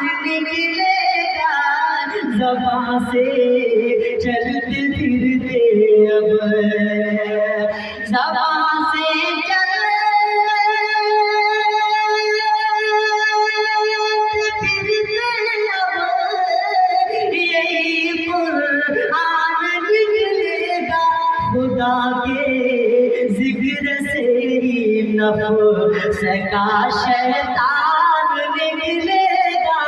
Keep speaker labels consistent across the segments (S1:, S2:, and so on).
S1: نکلے گا زبان سے چلتے پھرتے اب زبان سے چلتے پھرتے اب یہی قرآن نکلے گا خدا کے ذکر سے ہی نفس کا شیطان نکلے گا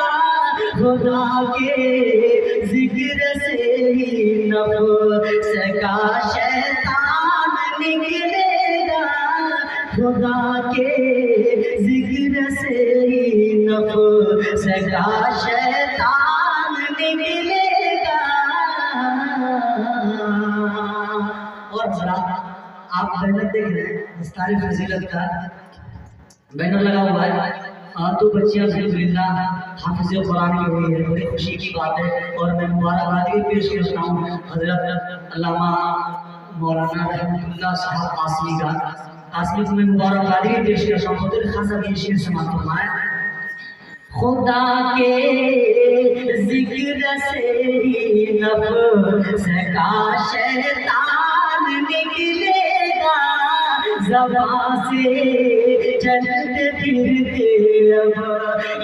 S1: خدا کے ذکر سے ہی نفس کا شیطان نکلے گا خدا کے ذکر سے ہی نفس کا شیطان نکلے گا۔ اور ذرا آپ بینر دیکھ رہے ہیں دستار فضیلت کا بینر لگا ہوا ہے، دو بچیاں الحمدللہ حافظ قرآن کی ہوئی ہے، بڑی خوشی کی بات ہے۔ اور میں مبارکباد بھی پیش کرتا ہوں حضرت علامہ مولانا رحمۃ اللہ صاحب قاسمی کا، قاسمی کو میں مبارکباد بھی پیش کرتا ہوں۔ خود خاصا بھی شیر سماعت فرمائے، خدا کے ذکر سے ہی نفس کا شیطان نکلے گا زبان سے چلتے پھرتے اب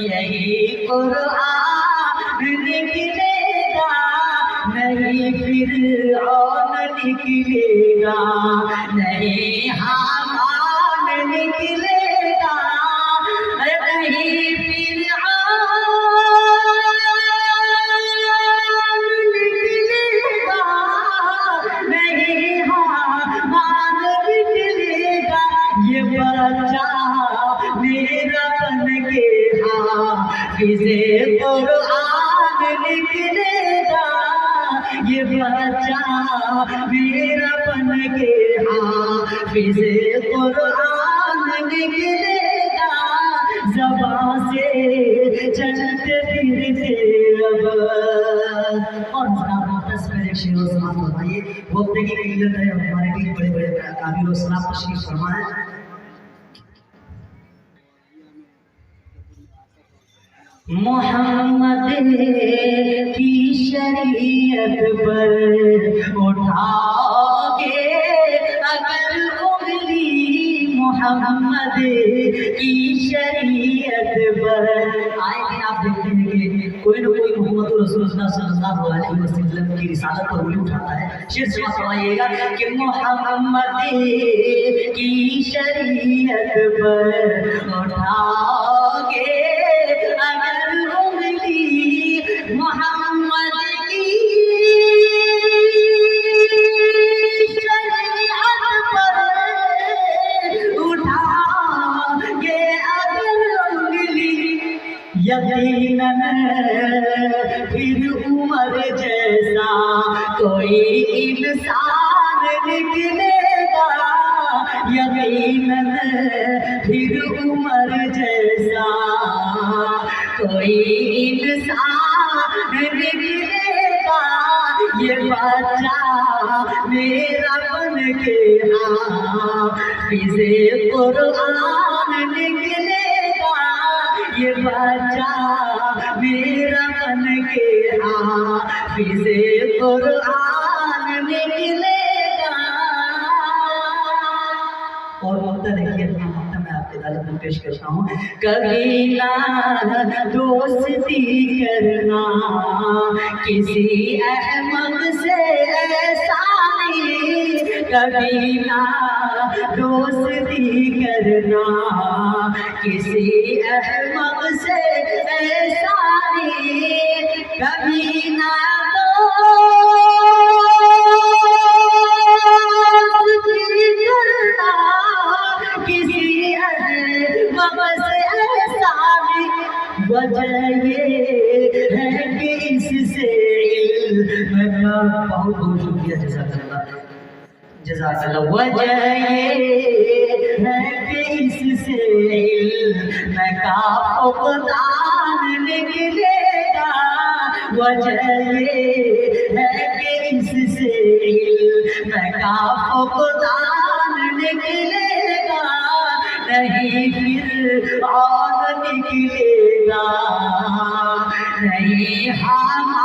S1: یہی قرآن نکلے گا نہیں فرعون نکلے گا نہیں حامان نکلے گا نہیں میرا بن کے حافظ قرآن نکلے گا یہ بچہ میرا بن کے حافظ قرآن نکلے گا زبان سے چلتے پھرتے اب۔ اور ایک شعر و سماعت فرمائیے، وقت کی قلت ہے، ہمارے بھی بڑے بڑے قابل و سلام تشریف فرمائیں۔ محمد کی شریعت پر اٹھاؤگے اگر انگلی محمد کی شریعت پر آئے گے آپ دیکھتے ہیں کہ کوئی نہ کوئی محمد رسول اللہ صلی اللہ علیہ وسلم کی رسالت پر انگلی اٹھاتا ہے۔ شیر سے فرمائیے گا کہ محمد کی شریعت پر اٹھاؤگے اگر انگلی محمد کی شریعت پر اٹھاؤگے اگر انگلی یقیناً پھر عمر جیسا کوئی انسان نکلے گا یقیناً پھر عمر جیسا کوئی انسان نکلے گا یہ بچہ میرا بن کے حافظ قرآن نکلے گا یہ بچہ میرا بن کے حافظ قرآن نکلے گا۔ اور وقت دیکھیے میں آپ کے تعلق میں پیش کرتا ہوں، کبھی نہ دوستی کرنا کسی احمد سے ایسا نہیں، کبھی نہ دوستی کرنا کسی احمد سے ایسا نہیں، کبھی نہ وجہ یہ ہے کہ اس سے علم بہت بہت شکریہ جزاک اللہ وجہ یہ ہے کہ اس سے علم کا فقدان نکلے گا وجہ یہ ہے کہ اس سے علم کا فقدان نکلے گا نہیں پھر اور نکلے گا نہیں ہمارا